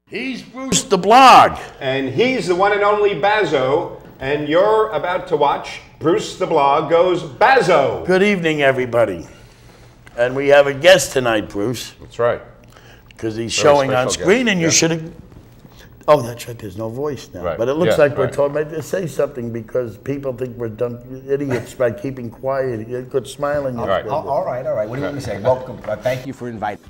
He's Bruce the Blog. And he's the one and only Bazzo. And you're about to watch Bruce the Blog Goes Bazzo. Good evening, everybody. And we have a guest tonight, Bruce. That's right. Because he's showing on screen, and you should have... Oh, that's right, there's no voice now. Right. But it looks like we're told to say something because people think we're dumb idiots by keeping quiet. You're good smiling. All right. What do you want me to say? Welcome. Thank you for inviting me.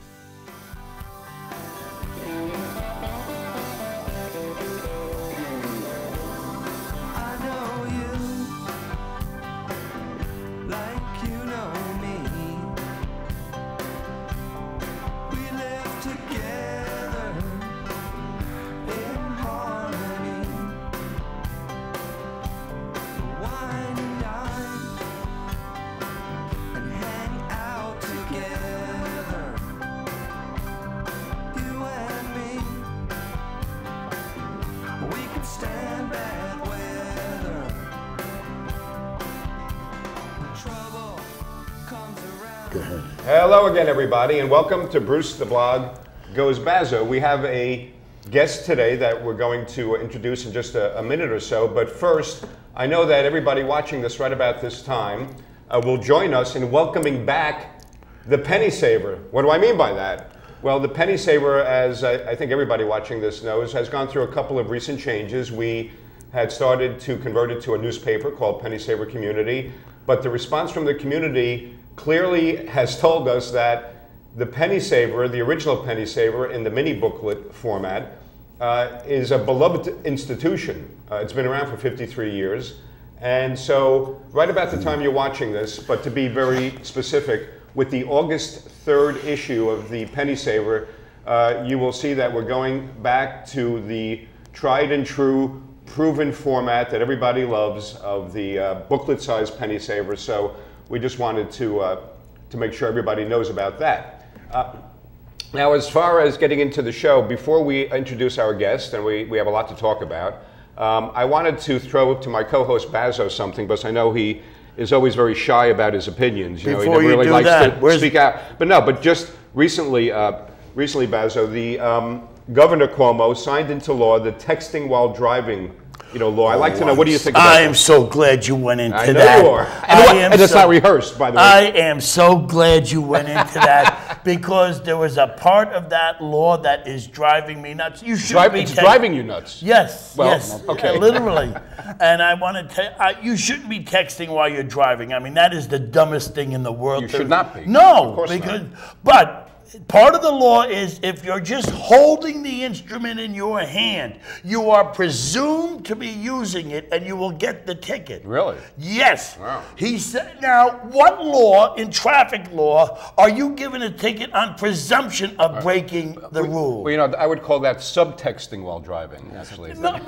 Hello again, everybody, and welcome to Bruce the Blog Goes Bazzo. We have a guest today that we're going to introduce in just a minute or so, but first, I know that everybody watching this right about this time will join us in welcoming back the Penny Saver. What do I mean by that? Well, the Penny Saver, as I think everybody watching this knows, has gone through a couple of recent changes. We had started to convert it to a newspaper called Penny Saver Community, but the response from the community clearly has told us that the Penny Saver, the original Penny Saver in the mini booklet format, is a beloved institution. It's been around for 53 years. And so right about the time you're watching this, but to be very specific, with the August 3rd issue of the Penny Saver, you will see that we're going back to the tried and true, proven format that everybody loves of the booklet-sized Penny Saver. So we just wanted to make sure everybody knows about that. Now, as far as getting into the show, before we introduce our guest, and we have a lot to talk about, I wanted to throw to my co-host Bazzo something, because I know he is always very shy about his opinions. You know, he never really likes to speak out. But just recently, Bazzo, the Governor Cuomo signed into law the texting while driving law. I'd like to know, what do you think about that? I am so glad you went into that. I know you are. And it's not rehearsed, by the way. I am so glad you went into that, because there was a part of that law that is driving me nuts. You should It's driving you nuts? Yes, well, yes, okay. Literally. And I want to tell you, you shouldn't be texting while you're driving. I mean, that is the dumbest thing in the world. You should not be. No, of course because, not. But part of the law is if you're just holding the instrument in your hand, you are presumed to be using it, and you will get the ticket. Really? Yes. Wow. He said, now, what law in traffic law are you given a ticket on presumption of breaking the rule? Well, I would call that subtexting while driving, actually. No,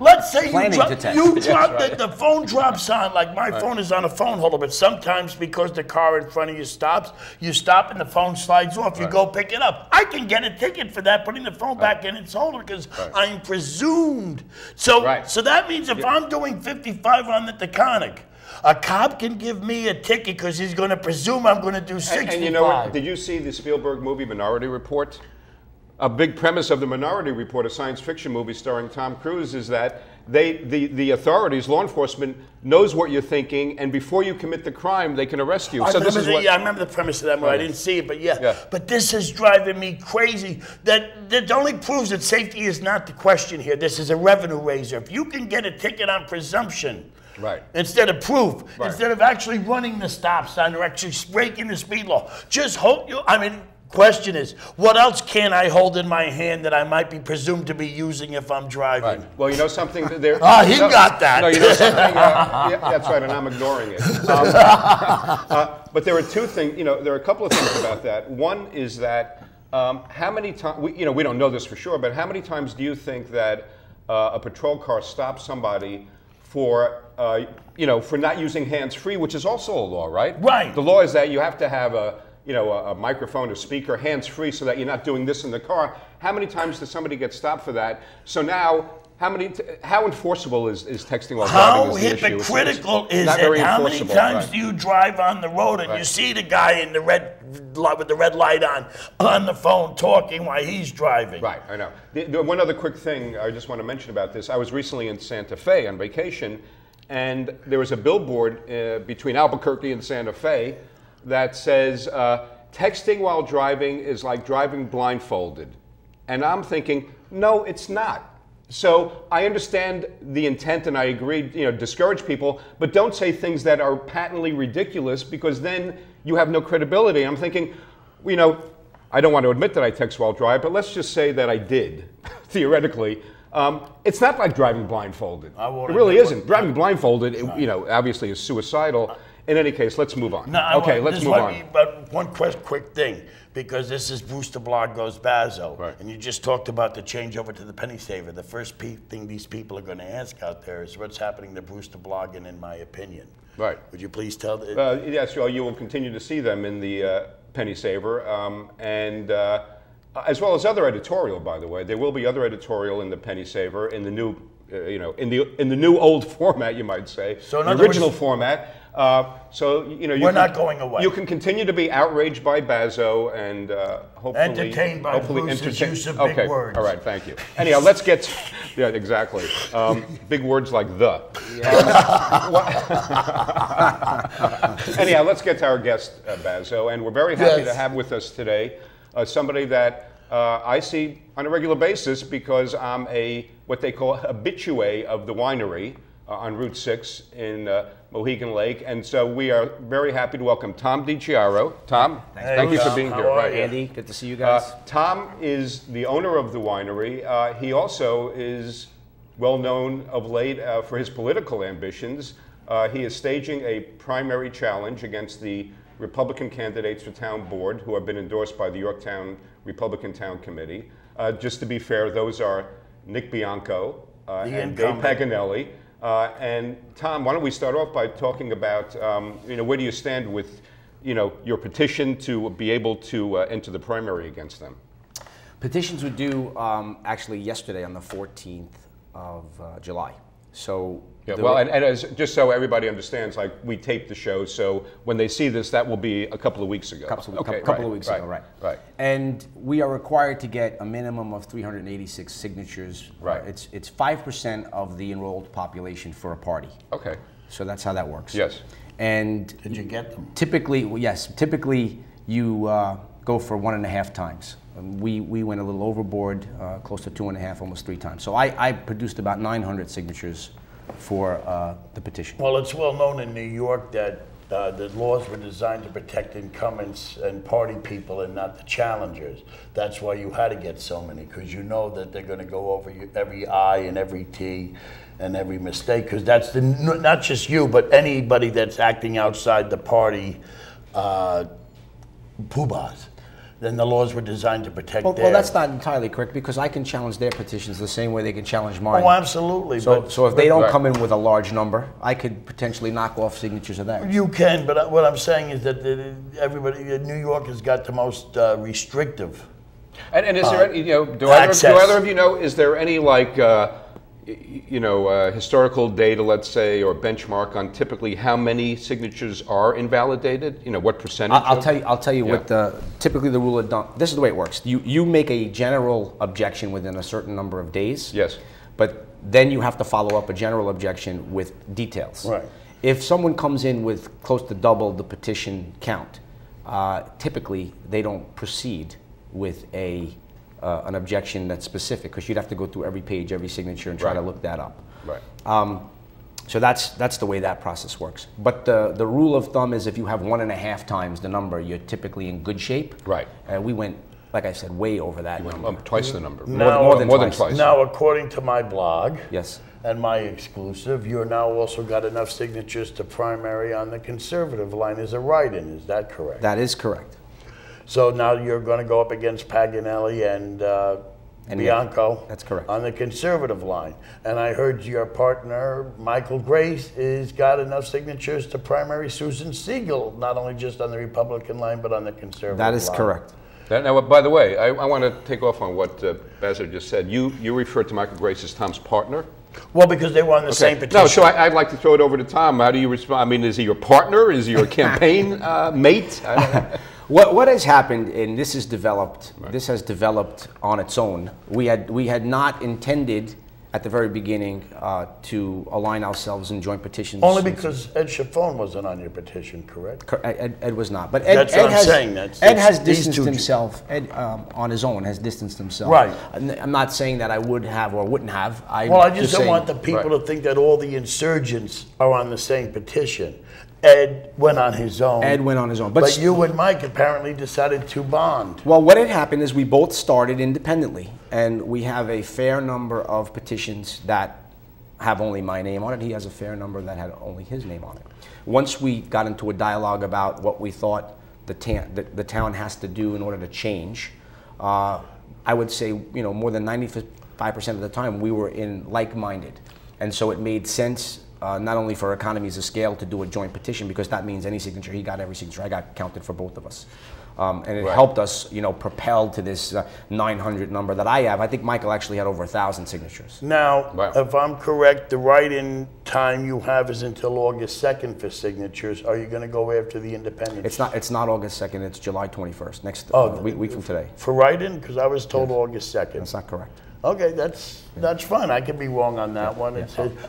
let's say the phone drops on, like my phone is on a phone holder, but sometimes because the car in front of you stops, you stop and the phone slides off, you go pick it up. I can get a ticket for that, putting the phone back in its holder, because I'm presumed. So that means if I'm doing 55 on the Taconic, a cop can give me a ticket because he's going to presume I'm going to do 65. And you know what? Did you see the Spielberg movie Minority Report? A big premise of the Minority Report, a science fiction movie starring Tom Cruise, is that the authorities, law enforcement, knows what you're thinking, and before you commit the crime, they can arrest you. I remember the premise of that movie. I didn't see it, but yeah. But this is driving me crazy. That only proves that safety is not the question here. This is a revenue raiser. If you can get a ticket on presumption, instead of proof, instead of actually running the stop sign or actually breaking the speed law, just hold you. I mean, question is, what else can I hold in my hand that I might be presumed to be using if I'm driving? Right. Well, you know something? There. He got that. No, you know something? Yeah, that's right, and I'm ignoring it. But there are two things. There are a couple of things about that. One is that how many times? We don't know this for sure, but how many times do you think that a patrol car stops somebody for not using hands-free, which is also a law, right? Right. The law is that you have to have a microphone, a speaker, hands-free, so that you're not doing this in the car. How many times does somebody get stopped for that? So now how enforceable is texting while driving? How hypocritical is it? How many times do you drive on the road and you see the guy in the with the red light on the phone talking while he's driving? Right, I know. One other quick thing I just want to mention about this. I was recently in Santa Fe on vacation, and there was a billboard between Albuquerque and Santa Fe that says, texting while driving is like driving blindfolded. And I'm thinking, no, it's not. So I understand the intent, and I agree, discourage people, but don't say things that are patently ridiculous, because then you have no credibility. I'm thinking, I don't want to admit that I text while driving, but let's just say that I did, theoretically. It's not like driving blindfolded. It really isn't. Driving blindfolded, obviously is suicidal. In any case, let's move on. Let's move on. But one quick thing, because this is Bruce the Blog Goes Bazzo, right. And you just talked about the change over to the penny saver. The first thing these people are going to ask out there is what's happening to Bruce the Blog, and in my opinion. Right. Would you please tell? Yes, well, you will continue to see them in the penny saver, and as well as other editorial. By the way, there will be other editorial in the penny saver in the new, in the new old format, you might say, so the original format. We're not going away. You can continue to be outraged by Bazzo and hopefully entertained by Bruce's use of big words. All right, thank you. Anyhow, let's get exactly big words like the. Anyhow, let's get to our guest, Bazzo, and we're very happy to have with us today somebody that I see on a regular basis, because I'm what they call habitué of the winery on Route 6 in Mohegan Lake, and so we are very happy to welcome Tom DeChiaro. Tom, thank you for being here. Right, Andy, good to see you guys. Tom is the owner of the winery. He also is well known of late for his political ambitions. He is staging a primary challenge against the Republican candidates for town board who have been endorsed by the Yorktown Republican Town Committee. Just to be fair, those are Nick Bianco and Dave Paganelli. And Tom, why don't we start off by talking about, where do you stand with, your petition to be able to enter the primary against them? Petitions were due actually yesterday on the 14th of July. So yeah, well, and just so everybody understands, like, we taped the show, so when they see this, that will be a couple of weeks ago. Couple of weeks ago, right. And we are required to get a minimum of 386 signatures. Right. It's 5% of the enrolled population for a party. Okay. So that's how that works. Yes. And did you get them? Typically, well, yes. Typically, you go for 1.5 times. We went a little overboard, close to 2.5, almost 3 times. So I produced about 900 signatures for the petition. Well, it's well known in New York that the laws were designed to protect incumbents and party people and not the challengers. That's why you had to get so many, because you know that they're going to go over every I and every T and every mistake, because that's not just you, but anybody that's acting outside the party poobahs. Then the laws were designed to protect well, that's not entirely correct, because I can challenge their petitions the same way they can challenge mine. Oh, absolutely. So if they don't come in with a large number, I could potentially knock off signatures of that. You can, but what I'm saying is that everybody in New York has got the most restrictive. And is there any, do either of you know, is there any, like, historical data, let's say, or benchmark on typically how many signatures are invalidated? What percentage? I'll tell you what typically the rule of thumb. This is the way it works. You make a general objection within a certain number of days. Yes. But then you have to follow up a general objection with details. Right. If someone comes in with close to double the petition count, typically they don't proceed with an objection that's specific, because you'd have to go through every page, every signature, and try to look that up. Right. So that's the way that process works. But the rule of thumb is if you have 1.5 times the number, you're typically in good shape. Right. We went, like I said, way over that number. Twice the number. More than twice. Now, according to my blog, yes, and my exclusive, you're now also got enough signatures to primary on the conservative line as a write-in. Is that correct? That is correct. So now you're going to go up against Paganelli and Bianco. That's correct. On the conservative line. And I heard your partner, Michael Grace, has got enough signatures to primary Susan Siegel, not only just on the Republican line, but on the conservative line. That is correct. Now, by the way, I want to take off on what Bazzo just said. You referred to Michael Grace as Tom's partner. Well, because they were on the same petition. No, so I'd like to throw it over to Tom. How do you respond? I mean, is he your partner? Is he your campaign mate? I don't know. What has happened, and this has developed. Right. This has developed on its own. We had not intended at the very beginning to align ourselves in joint petitions. Only because Ed Chiffone wasn't on your petition, correct? Ed was not. But Ed, that's what I'm saying. Ed has distanced himself. Ed, on his own, has distanced himself. Right. I'm not saying that I would have or wouldn't have. I just don't want the people to think that all the insurgents are on the same petition. Ed went on his own. Ed went on his own. But you and Mike apparently decided to bond. Well, what had happened is we both started independently, and we have a fair number of petitions that have only my name on it. He has a fair number that had only his name on it. Once we got into a dialogue about what we thought the town has to do in order to change, I would say, more than 95% of the time we were like-minded. And so it made sense not only for economies of scale to do a joint petition, because that means any signature, he got every signature. I got counted for both of us. And it helped us, propel to this 900 number that I have. I think Michael actually had over 1,000 signatures. Now, if I'm correct, the write-in time you have is until August 2nd for signatures. Are you going to go after the independents? It's not August 2nd. It's July 21st. Next week from today. For write-in, because I was told August 2nd. That's not correct. Okay, that's fine. I could be wrong on that one.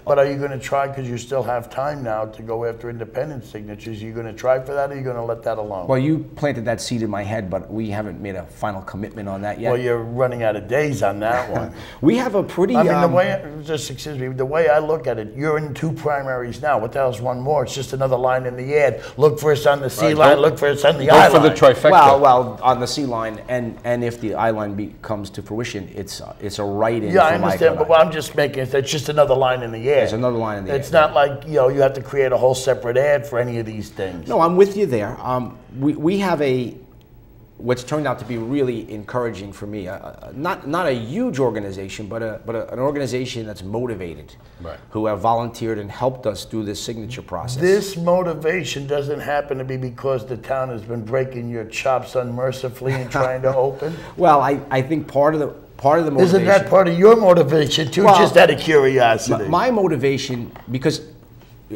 But are you going to try, because you still have time now to go after independent signatures, are you going to try for that, or are you going to let that alone? Well, you planted that seed in my head, but we haven't made a final commitment on that yet. Well, you're running out of days on that one. We have a pretty... I mean, the way I look at it, you're in 2 primaries now. What the hell's one more? It's just another line in the ad. Look for us on the C line, look for us on the I line. Go for the trifecta. Well, on the C line, and if the I line comes to fruition, it's a write-in. Yeah, I understand, but what I'm just making is it's just another line in the ad. It's another line in the ad. It's not like you have to create a whole separate ad for any of these things. No, I'm with you there. We have what's turned out to be really encouraging for me. Not a huge organization, but an organization that's motivated, who have volunteered and helped us through this signature process. This motivation doesn't happen to be because the town has been breaking your chops unmercifully and trying to open? Well, I think part of the motivation. Isn't that part of your motivation too, just out of curiosity? My motivation, because,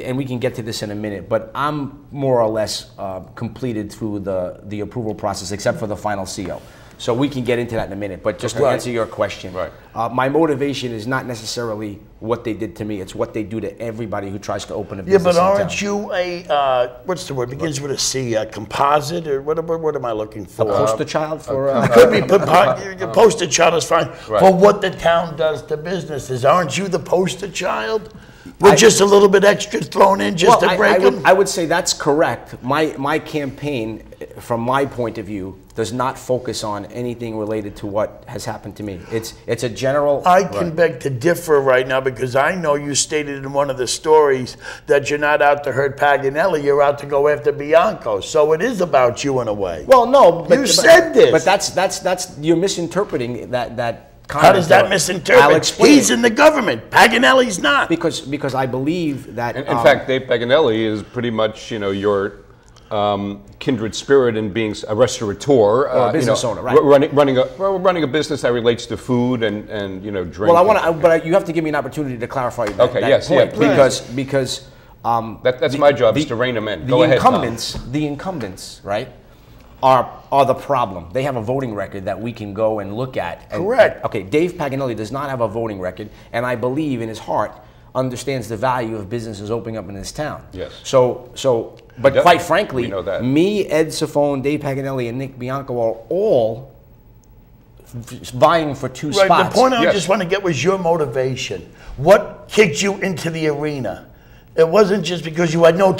and we can get to this in a minute, but I'm more or less completed through the approval process, except for the final CO. So we can get into that in a minute, but just to answer your question, my motivation is not necessarily what they did to me, it's what they do to everybody who tries to open a business. Yeah, but aren't you a, what's the word, begins with a C, a composite, or what am I looking for? A poster child for... could be, a poster child is fine, for what the town does to businesses. Aren't you the poster child? With just a little bit extra thrown in just to break them? I would say that's correct. My campaign, from my point of view, does not focus on anything related to what has happened to me. It's a general... I can beg to differ right now, because I know you stated in one of the stories that you're not out to hurt Paganelli, you're out to go after Bianco. So it is about you in a way. Well, no, but... You said this. But that's you're misinterpreting that How does that misinterpret? He's in the government. Paganelli's not. Because I believe that... In fact, Dave Paganelli is pretty much, your kindred spirit in being a restaurateur, a business owner, right? running a business that relates to food and drink. Well, but you have to give me an opportunity to clarify that, point, because that's my job, is to rein them in. Go ahead, Tom. The incumbents, right, are the problem. They have a voting record that we can go and look at. Correct. Okay, Dave Paganelli does not have a voting record, and I believe in his heart understands the value of businesses opening up in this town. Yes. But quite frankly, we know that. Me, Ed Ciffone, Dave Paganelli, and Nick Bianco are all vying for 2 spots. Right, the point I just want to get was your motivation. What kicked you into the arena? It wasn't just because you had all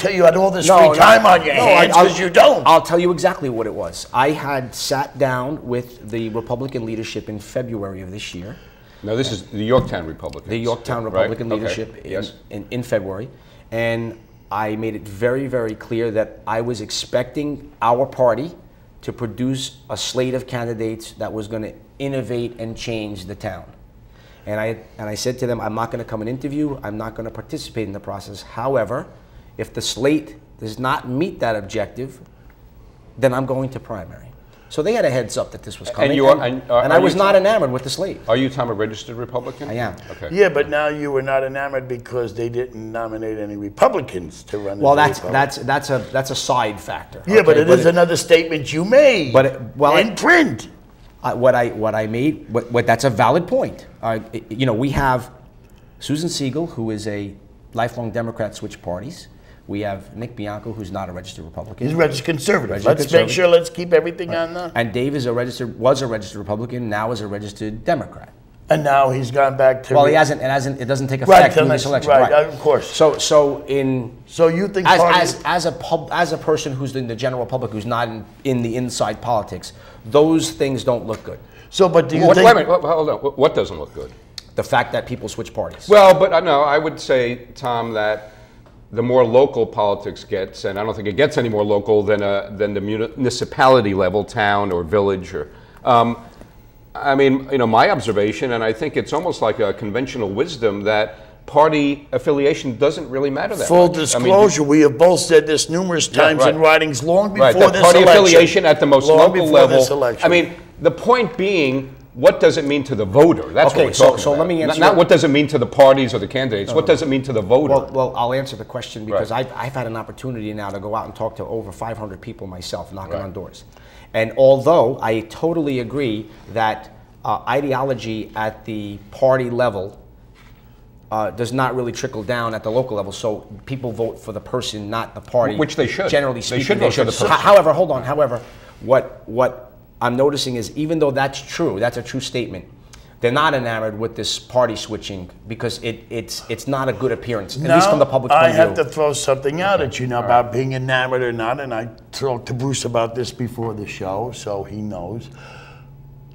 this free time on your hands, because you don't. I'll tell you exactly what it was. I had sat down with the Republican leadership in February of this year. No, this is the Yorktown Republicans. The Yorktown Republican leadership in February. And I made it very, very clear that I was expecting our party to produce a slate of candidates that was going to innovate and change the town. And I said to them, I'm not going to come and interview, I'm not going to participate in the process. However, if the slate does not meet that objective, then I'm going to primary. So they had a heads up that this was coming. And I was not enamored with the slate. Are you, Tom, a registered Republican? I am. Okay. Yeah, but now you were not enamored because they didn't nominate any Republicans to run. Well, that's a side factor. Yeah, okay? But it is another statement you made. In print. That's a valid point. You know, we have Susan Siegel, who is a lifelong Democrat, switched parties. We have Nick Bianco, who's not a registered Republican. He's a registered conservative. Make sure, let's keep everything on the... And Dave was a registered Republican, now is a registered Democrat. And now he's gone back to... Well, it doesn't take effect in this election. Right, of course. So you think as a person who's in the general public, who's not in the inside politics, those things don't look good. So, but do you think... Wait a minute, hold on. What doesn't look good? The fact that people switch parties. Well, but no, I would say, Tom, that the more local politics gets, and I don't think it gets any more local than the municipality level, town or village, or I mean, you know, my observation, and I think it's almost like a conventional wisdom that party affiliation doesn't really matter that much. Full disclosure, we have both said this numerous times in writings long before this election. Party affiliation at the most local level. I mean, the point being, what does it mean to the voter? That's what we're talking about. So let me answer. Not what does it mean to the parties or the candidates. What does it mean to the voter? Well, I'll answer the question because I've had an opportunity now to go out and talk to over 500 people myself, knocking on doors. And although I totally agree that ideology at the party level does not really trickle down at the local level, so people vote for the person, not the party. Which they should. Generally speaking, they should vote for the person. However, hold on. However, what I'm noticing is, even though that's true, that's a true statement, they're not enamored with this party switching because it's not a good appearance, at least from the public point of view. I have to throw something out at you now about being enamored or not, and I talked to Bruce about this before the show, so he knows.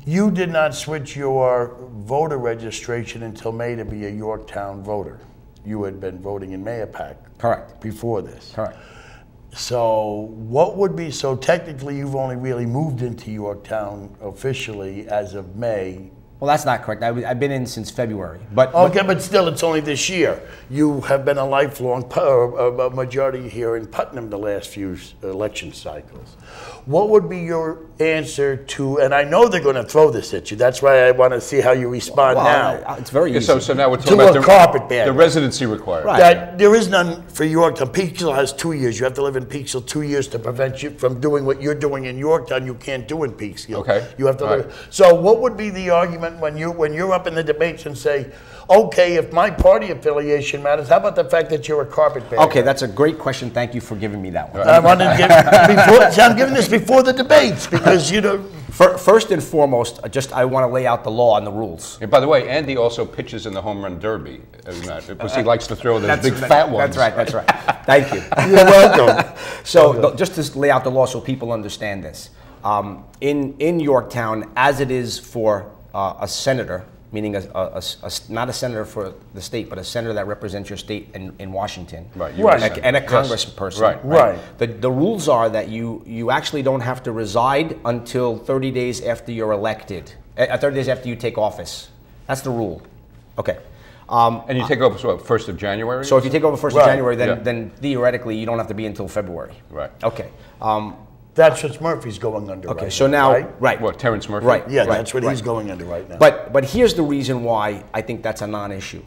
You did not switch your voter registration until May to be a Yorktown voter. You had been voting in Mayapack. Correct. Before this. Correct. So what would be, so technically you've only really moved into Yorktown officially as of May. Well, that's not correct. I've been in since February. But still, it's only this year. You have been a lifelong majority here in Putnam the last few election cycles. What would be your answer to, and I know they're going to throw this at you, that's why I want to see how you respond now. It's very easy. So now we're talking about the residency requirement. Right. That there is none for Yorktown. Peekskill has 2 years. You have to live in Peekskill 2 years to prevent you from doing what you're doing in Yorktown. You can't do in Peekskill. Okay. You have to live. So what would be the argument when you're up in the debates and say, okay, if my party affiliation matters, how about the fact that you're a carpetbagger? Okay, that's a great question. Thank you for giving me that one. I wanted to give, I'm giving this before the debates because, you know. First and foremost, I want to lay out the law and the rules. And by the way, Andy also pitches in the home run derby, because he likes to throw those big fat ones. That's right. Thank you. You're welcome. So just to lay out the law so people understand this. In Yorktown, as it is for a senator, meaning not a senator for the state, but a senator that represents your state in Washington, right? And a congressperson, right? The rules are that you actually don't have to reside until 30 days after you're elected, 30 days after you take office. That's the rule. Okay. And you take over, what, 1st of January? So if you take over 1st of January, then theoretically you don't have to be until February. Right. Okay. That's what Murphy's going under right now. Okay, so now, right. What, Terrence Murphy? Right. Yeah, that's what he's going under right now. But here's the reason why I think that's a non-issue.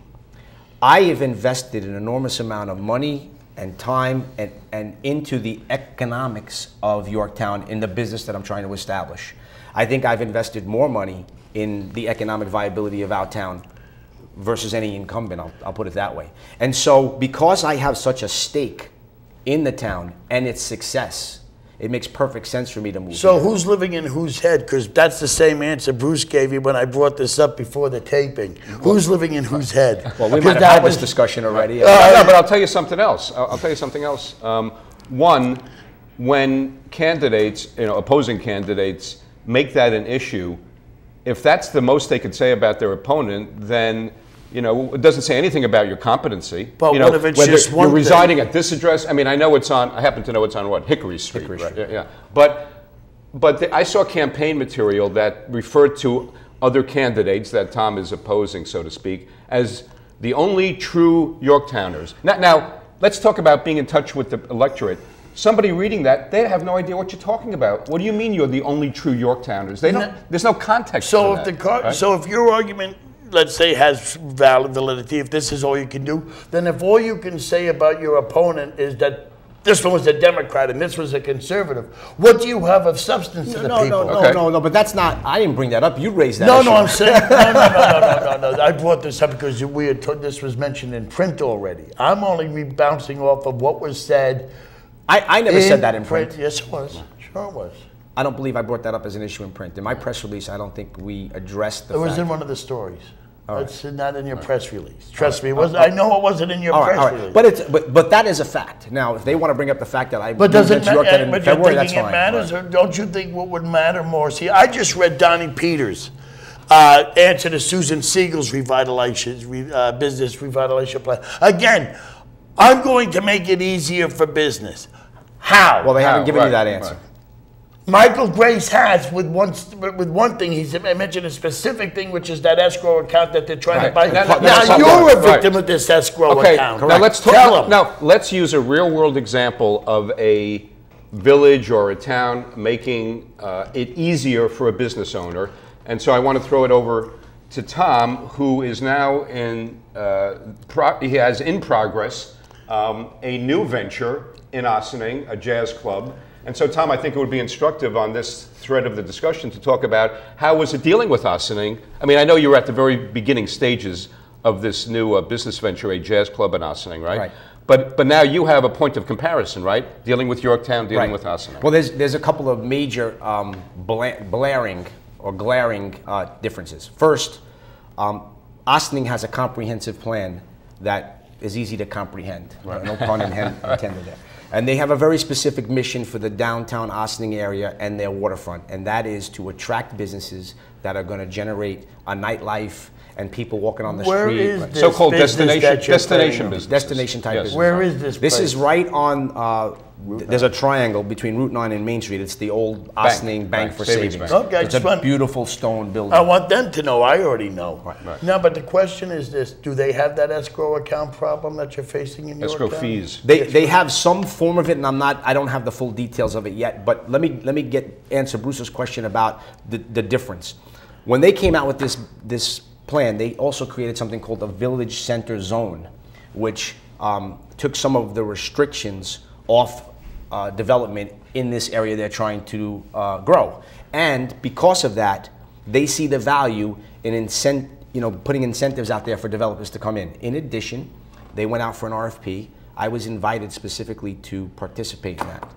I have invested an enormous amount of money and time and into the economics of Yorktown in the business that I'm trying to establish. I think I've invested more money in the economic viability of our town versus any incumbent, I'll put it that way. And so because I have such a stake in the town and its success, it makes perfect sense for me to move. So who's living in whose head? Because that's the same answer Bruce gave you when I brought this up before the taping. Who's living in whose head? Well, we might have had this discussion already. No, but I'll tell you something else. One, when candidates, opposing candidates, make that an issue, if that's the most they could say about their opponent, then it doesn't say anything about your competency. But what if it's just one you're residing at this address? I mean, I happen to know it's on what? Hickory Street. Hickory Street. Right? Yeah. But I saw campaign material that referred to other candidates that Tom is opposing, so to speak, as the only true Yorktowners. Now let's talk about being in touch with the electorate. somebody reading that, they have no idea what you're talking about. What do you mean you're the only true Yorktowners? They don't. There's no context. So to if that, the right? so if your argument, let's say, has validity, if this is all you can do, then if all you can say about your opponent is that this one was a Democrat and this was a conservative, what do you have of substance to the people? No, but that's not, I didn't bring that up. You raised that No, issue. no, I'm saying, no. I brought this up because we had this was mentioned in print already. I'm only bouncing off of what was said. I never said that in print. Yes, it was. Sure it was. I don't believe I brought that up as an issue in print. In my press release, I don't think we addressed the fact. It was in one of the stories. It's not in your press release. Trust me, I know it wasn't in your press release. But that is a fact. Now, if they want to bring up the fact that I but does it matter? But you're thinking it matters, or don't you think what would matter more? See, I just read Donnie Peters' answer to Susan Siegel's business revitalization plan. Again, I'm going to make it easier for business. How? Well, they haven't given you that answer. Right. Michael Grace has with one thing. He's mentioned a specific thing, which is that escrow account that they're trying to buy. Now you're a victim of this escrow account. Now let's talk. Now let's use a real-world example of a village or a town making it easier for a business owner. And so I want to throw it over to Tom, who is now in. He has in progress a new venture in Ossining, a jazz club. And so, Tom, I think it would be instructive on this thread of the discussion to talk about how was it dealing with Ossining? I mean, I know you were at the very beginning stages of this new business venture, a jazz club in Ossining, right? But now you have a point of comparison, right? Dealing with Yorktown, dealing with Ossining. Well, there's a couple of major glaring differences. First, Ossining has a comprehensive plan that is easy to comprehend. Right. No pun intended there. And they have a very specific mission for the downtown Ossining area and their waterfront, and that is to attract businesses that are going to generate a nightlife and people walking on the street. So-called destination business. Destination type business. Where is this place? This is right on, there's a triangle between Route 9 and Main Street. It's the old Ossining Bank for Savings. Okay, it's a beautiful stone building. I want them to know. I already know. Right. No, but the question is this. Do they have that escrow account problem that you're facing in Yorktown? Escrow fees. They have some form of it, and I don't have the full details of it yet, but let me answer Bruce's question about the difference. When they came out with this plan, they also created something called a village center zone, which took some of the restrictions off development in this area they're trying to grow. And because of that, they see the value in putting incentives out there for developers to come in. In addition, they went out for an RFP. I was invited specifically to participate in that.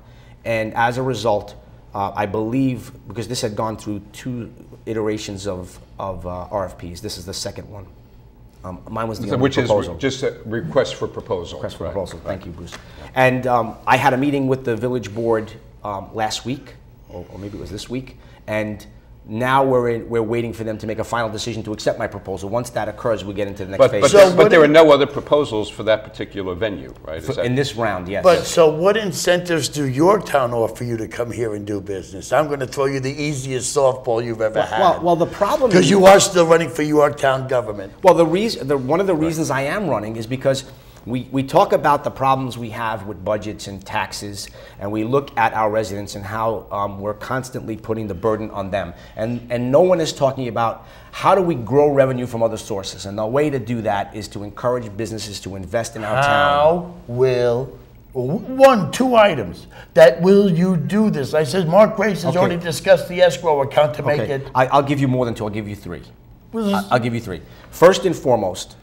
And as a result, I believe, because this had gone through 2 iterations of RFPs, this is the second one. Mine was the Which proposal. is just a request for proposal. Request for proposal. Thank you, Bruce. And I had a meeting with the village board last week, or maybe it was this week, and now we're waiting for them to make a final decision to accept my proposal. Once that occurs, we get into the next phase. But there are no other proposals for that particular venue, right? In this round, yes. But so what incentives do Yorktown offer you to come here and do business? I'm going to throw you the easiest softball you've ever had. Well, the problem because you are still running for Yorktown government. Well, one of the reasons I am running is because we talk about the problems we have with budgets and taxes, and we look at our residents and how we're constantly putting the burden on them. And no one is talking about how do we grow revenue from other sources. And the way to do that is to encourage businesses to invest in our town. How will, 2 items, will you do this? I said Mark Grace has already discussed the escrow account to make it. I'll give you more than 2, I'll give you 3. I'll give you 3. First and foremost,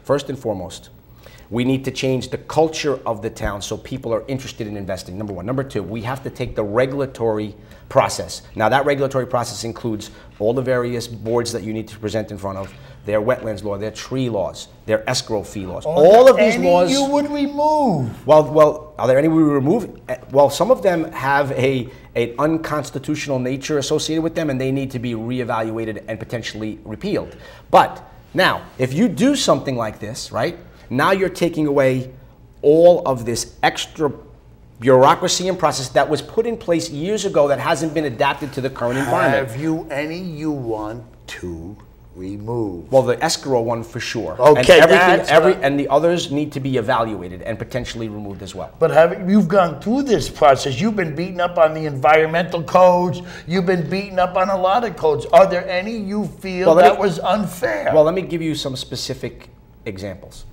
we need to change the culture of the town so people are interested in investing, number 1. Number 2, we have to take the regulatory process. Now, that regulatory process includes all the various boards that you need to present in front of, their wetlands law, their tree laws, their escrow fee laws. All of these laws you would remove. Well, are there any we remove? Well, some of them have an unconstitutional nature associated with them, and they need to be reevaluated and potentially repealed. But now, if you do something like this, right? Now you're taking away all of this extra bureaucracy and process that was put in place years ago that hasn't been adapted to the current environment. Have you any you want to Remove. Well, the escrow one for sure. Okay, and the others need to be evaluated and potentially removed as well. But you've gone through this process. You've been beaten up on the environmental codes. You've been beaten up on a lot of codes. Are there any you feel that was unfair? Well, let me give you some specific examples.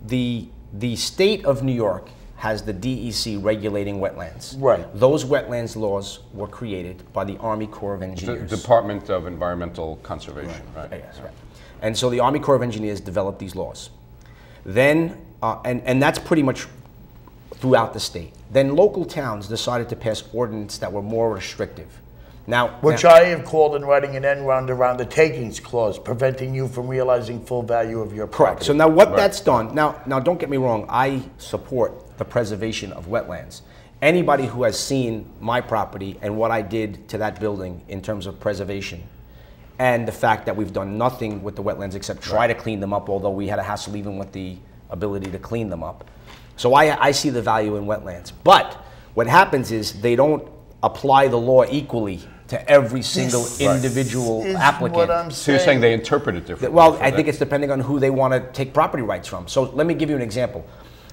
The state of New York has the DEC regulating wetlands. Right. Those wetlands laws were created by the Army Corps of Engineers. The Department of Environmental Conservation, right? Yes, right. And so the Army Corps of Engineers developed these laws. Then, and that's pretty much throughout the state. Then local towns decided to pass ordinances that were more restrictive. Which I have called in writing an end round around the takings clause, preventing you from realizing full value of your property. Correct. So now what that's done, now don't get me wrong, I support the preservation of wetlands. Anybody who has seen my property and what I did to that building in terms of preservation, and the fact that we've done nothing with the wetlands except try to clean them up, although we had a hassle even with the ability to clean them up. So I see the value in wetlands. But what happens is they don't apply the law equally to every single individual applicant. So you're saying they interpret it differently? Well, I think it's depending on who they want to take property rights from. So let me give you an example.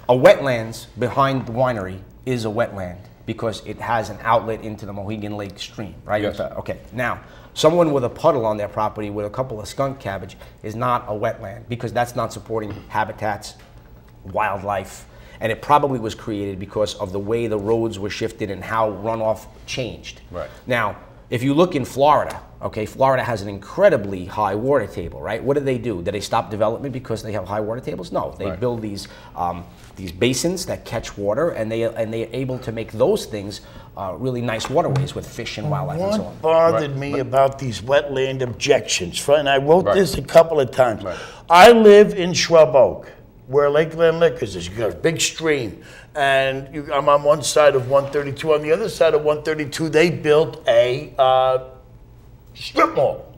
A wetlands behind the winery is a wetland because it has an outlet into the Mohegan Lake stream, right? Yes. Okay. Now, someone with a puddle on their property with a couple of skunk cabbage is not a wetland because that's not supporting habitats, wildlife, and it probably was created because of the way the roads were shifted and how runoff changed. Right. Now, if you look in Florida, okay, Florida has an incredibly high water table, right? What do? Do they stop development because they have high water tables? No, they build these basins that catch water, and they're able to make those things really nice waterways with fish and wildlife and so on. What bothered me about these wetland objections, and I wrote this a couple of times. I live in Shrub Oak, where Lakeland Liquors is. You got a big stream, and I'm on one side of 132. On the other side of 132, they built a strip mall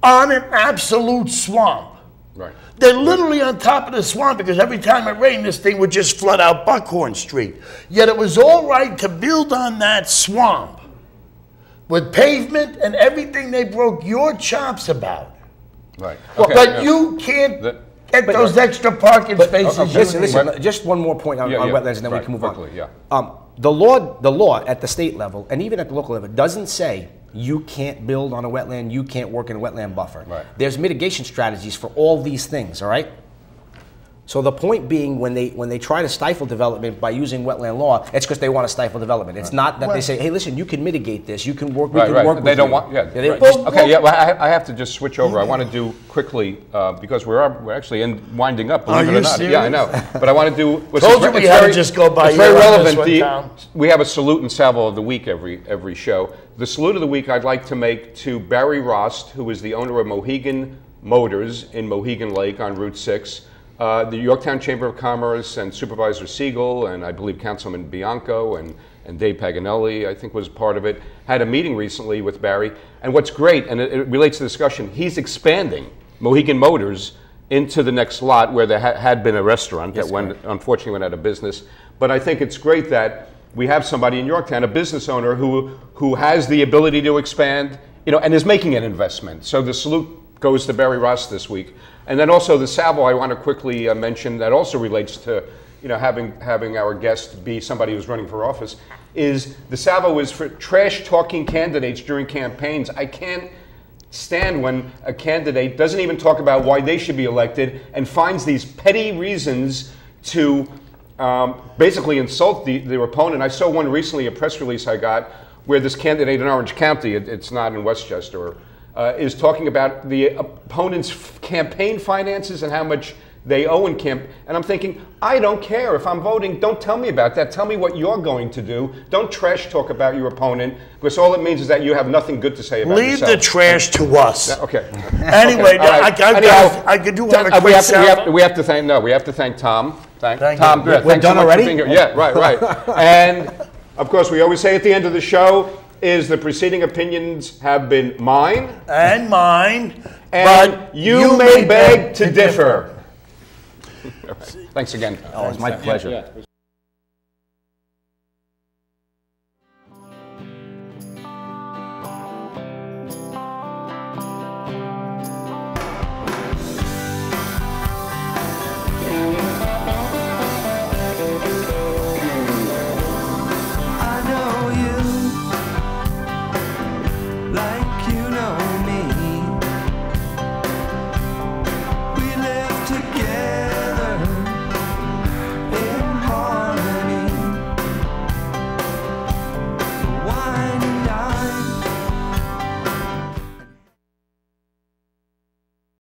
on an absolute swamp. Right. They're literally on top of the swamp because every time it rained, this thing would just flood out Buckhorn Street. Yet it was all right to build on that swamp with pavement and everything they broke your chops about. Right. Okay, but you can't get those extra parking spaces. Listen, just one more point on wetlands, and then we can move on. The law at the state level and even at the local level doesn't say you can't build on a wetland, you can't work in a wetland buffer. Right. There's mitigation strategies for all these things, all right? So the point being, when they try to stifle development by using wetland law, it's because they want to stifle development. It's not that they say, hey, listen, you can mitigate this, you can work, we can work with you. They don't want, well, I have to just switch over. I want to do quickly, because we're actually winding up, believe it or not. Serious? Yeah, I know. But I want to do, told you we had to just go by. It's very relevant. We have a salute and salvo of the week every show. The salute of the week I'd like to make to Barry Rost, who is the owner of Mohegan Motors in Mohegan Lake on Route 6. The Yorktown Chamber of Commerce and Supervisor Siegel and I believe Councilman Bianco and Dave Paganelli, I think, was part of it, had a meeting recently with Barry. And what's great, and it relates to the discussion, he's expanding Mohegan Motors into the next lot where there had been a restaurant that unfortunately went out of business. But I think it's great that we have somebody in Yorktown, a business owner who has the ability to expand, and is making an investment. So the salute goes to Barry Ross this week. And then also the salvo I want to quickly mention that also relates to having our guest be somebody who's running for office, is the salvo is for trash-talking candidates during campaigns. I can't stand when a candidate doesn't even talk about why they should be elected and finds these petty reasons to basically insult their opponent. I saw one recently, a press release I got, where this candidate in Orange County, it's not in Westchester, is talking about the opponent's campaign finances and how much they owe in camp. And I'm thinking, I don't care. If I'm voting, don't tell me about that. Tell me what you're going to do. Don't trash talk about your opponent, because all it means is that you have nothing good to say about yourself. Leave the trash to us. Okay. Anyway, I could do have a quick salvo. We have to thank Tom. Thank Tom. you. We're done already? Yeah, right. And, of course, we always say at the end of the show, is the preceding opinions have been mine and mine, but you may beg to differ. Thanks again. Oh, it's my pleasure.